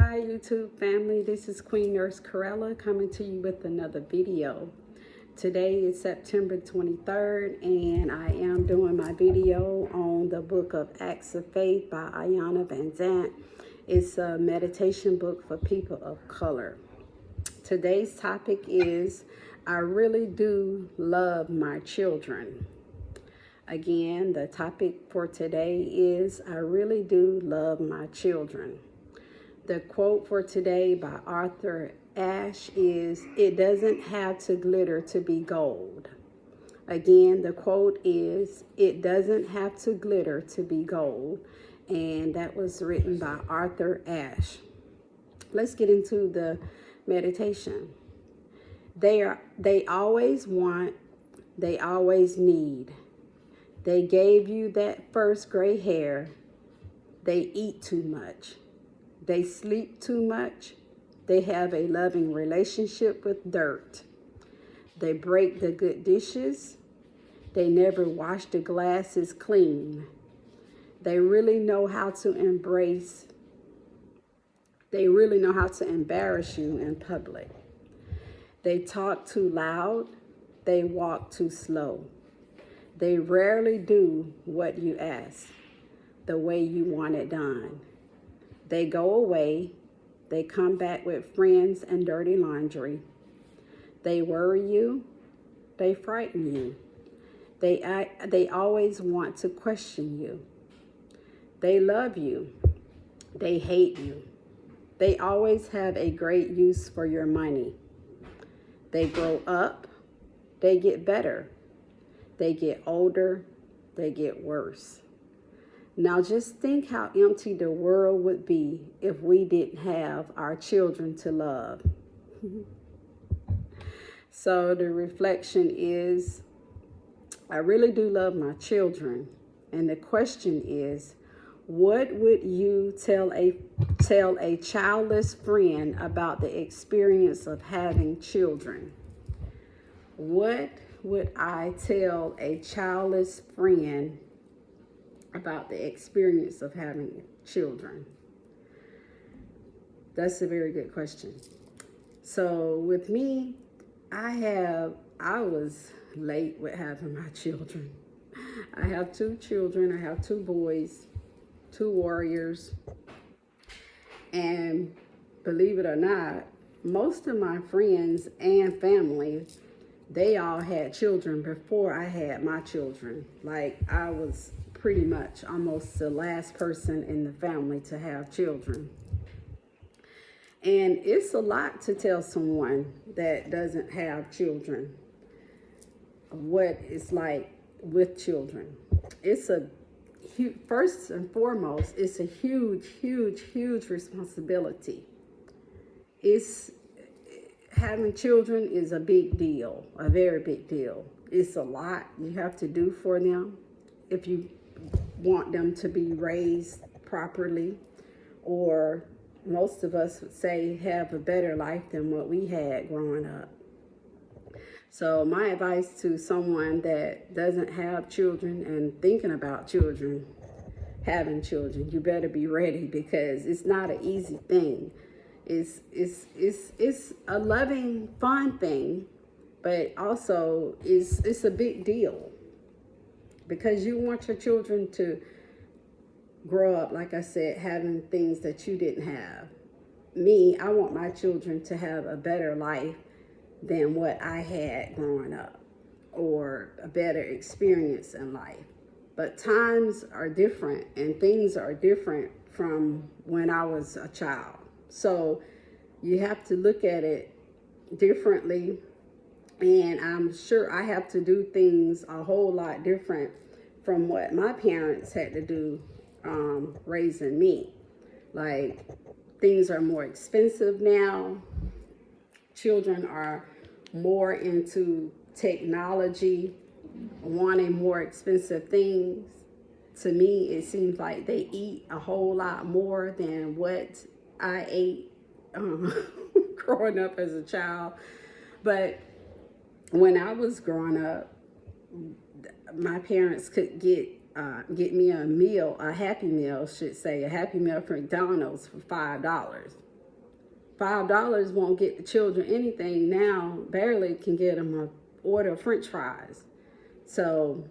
Hi YouTube family, this is Queen Nurse Corella coming to you with another video. Today is September 23rd and I am doing my video on the book of Acts of Faith by Iyanla Vanzant. It's a meditation book for people of color. Today's topic is, I really do love my children. Again, the topic for today is, I really do love my children. The quote for today by Arthur Ashe is, it doesn't have to glitter to be gold. Again, the quote is, it doesn't have to glitter to be gold. And that was written by Arthur Ashe. Let's get into the meditation. They always want, they always need. They gave you that first gray hair. They eat too much. They sleep too much. They have a loving relationship with dirt. They break the good dishes. They never wash the glasses clean. They really know how to embrace. They really know how to embarrass you in public. They talk too loud. They walk too slow. They rarely do what you ask, the way you want it done. They go away. They come back with friends and dirty laundry. They worry you. They frighten you. They always want to question you. They love you. They hate you. They always have a great use for your money. They grow up. They get better. They get older. They get worse. Now just think how empty the world would be if we didn't have our children to love. So the reflection is, I really do love my children. And the question is, what would you tell a childless friend about the experience of having children? What would I tell a childless friend about the experience of having children? That's a very good question. So with me, I was late with having my children. I have two children. I have two boys, two warriors. And believe it or not, most of my friends and family, they all had children before I had my children. Like, I was pretty much almost the last person in the family to have children. And it's a lot to tell someone that doesn't have children what it's like with children. It's first and foremost, it's a huge responsibility. Having children is a big deal, a very big deal. It's a lot you have to do for them if you want them to be raised properly, or most of us would say have a better life than what we had growing up. So my advice to someone that doesn't have children and thinking about children, having children, you better be ready, because it's not an easy thing. It's a loving, fun thing, but also it's a big deal, because you want your children to grow up, like I said, having things that you didn't have. Me, I want my children to have a better life than what I had growing up, or a better experience in life. But times are different and things are different from when I was a child. So you have to look at it differently. And I'm sure I have to do things a whole lot different from what my parents had to do raising me. Like, things are more expensive now. Children are more into technology, wanting more expensive things. To me, it seems like they eat a whole lot more than what I ate growing up as a child. But when I was growing up, my parents could get me a meal, a Happy Meal, should say, a Happy Meal from McDonald's for $5. $5 won't get the children anything. Now barely can get them a order of French fries. So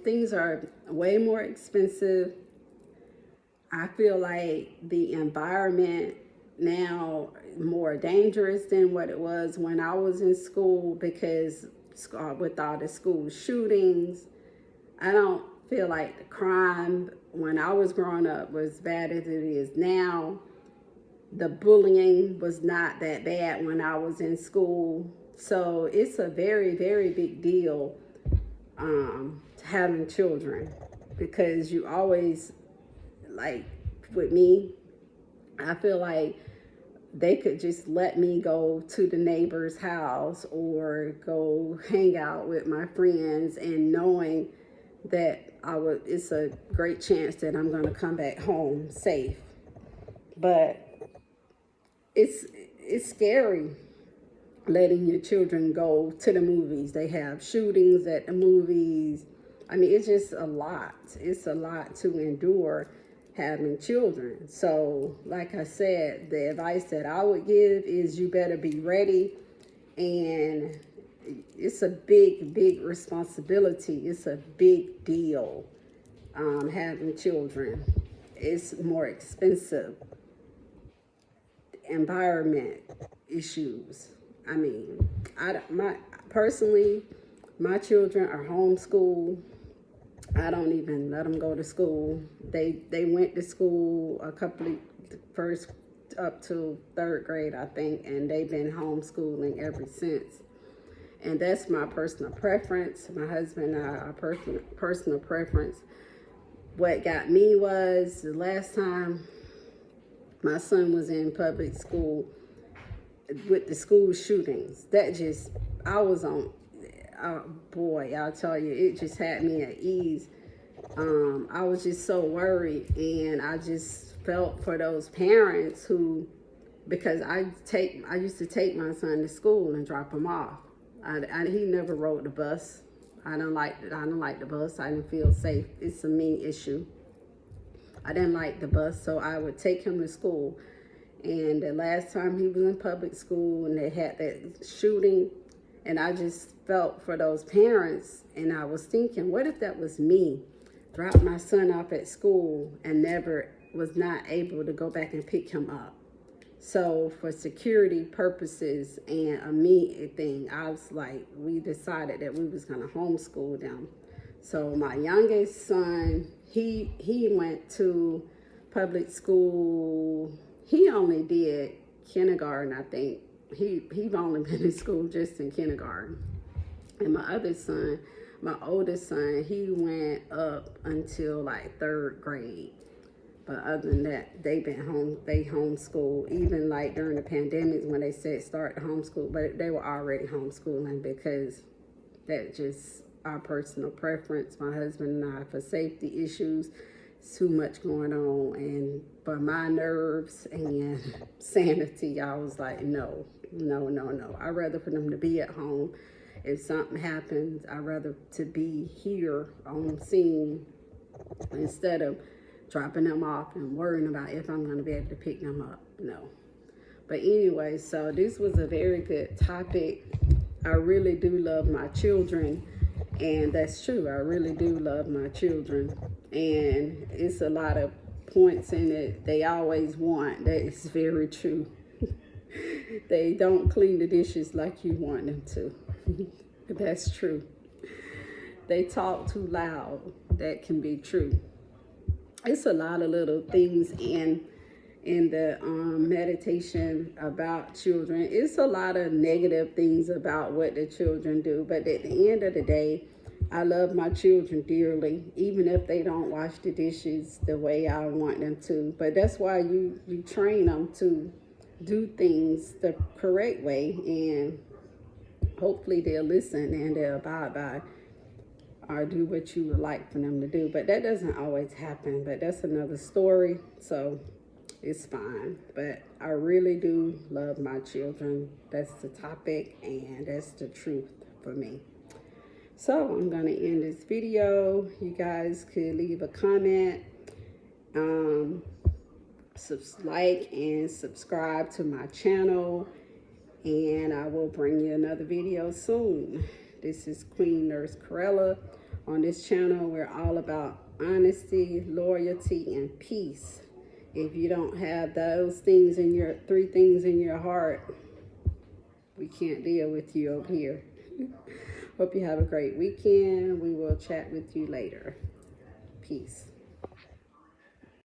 things are way more expensive. I feel like the environment now more dangerous than what it was when I was in school, because with all the school shootings, I don't feel like the crime when I was growing up was bad as it is now. The bullying was not that bad when I was in school. So it's a very, very big deal having children, because you always, like with me, I feel like they could just let me go to the neighbor's house or go hang out with my friends, and knowing that it's a great chance that I'm going to come back home safe. But it's scary letting your children go to the movies. They have shootings at the movies. I mean, it's just a lot. It's a lot to endure having children. So, like I said, the advice that I would give is you better be ready. And it's a big, big responsibility. It's a big deal having children. It's more expensive. Environment issues. I mean, personally, my children are homeschooled. I don't even let them go to school. They went to school first up to third grade, I think, and they've been homeschooling ever since. And that's my personal preference. My husband and I, our personal preference. What got me was the last time my son was in public school with the school shootings. I was on, boy, I'll tell you, it just had me at ease. I was just so worried, and I just felt for those parents who, because I used to take my son to school and drop him off. He never rode the bus. I don't like the bus. I didn't feel safe. It's a me issue. I didn't like the bus, so I would take him to school. And the last time he was in public school and they had that shooting, and I just felt for those parents, and I was thinking, what if that was me? Dropped my son off at school and was not able to go back and pick him up. So for security purposes and a me thing, I was like, we decided that we was gonna homeschool them. So my youngest son, he went to public school. He only did kindergarten, I think. He'd only been in school just in kindergarten. And my other son, my oldest son, he went up until like third grade. But other than that, they homeschool. Even like during the pandemic when they said start the homeschool, but they were already homeschooling, because that's just our personal preference. My husband and I, for safety issues, too much going on, and for my nerves and sanity, I was like, no. I'd rather for them to be at home. If something happens, I'd rather to be here on scene instead of dropping them off and worrying about if I'm going to be able to pick them up. No. But anyway, so this was a very good topic. I really do love my children, and that's true. I really do love my children, and it's a lot of points in it they always want. That is very true. They don't clean the dishes like you want them to. That's true. They talk too loud. That can be true. It's a lot of little things in the meditation about children. It's a lot of negative things about what the children do. But at the end of the day, I love my children dearly, even if they don't wash the dishes the way I want them to. But that's why you train them to do things the correct way, and hopefully they'll listen and they'll abide by or do what you would like for them to do. But that doesn't always happen, but that's another story, so it's fine. But I really do love my children. That's the topic, and that's the truth for me. So I'm going to end this video. You guys could leave a comment. like and subscribe to my channel, and I will bring you another video soon. This is Queen Nurse Corella. On this channel, we're all about honesty, loyalty, and peace. If you don't have those things in your three things in your heart, we can't deal with you over here. Hope you have a great weekend. We will chat with you later. Peace.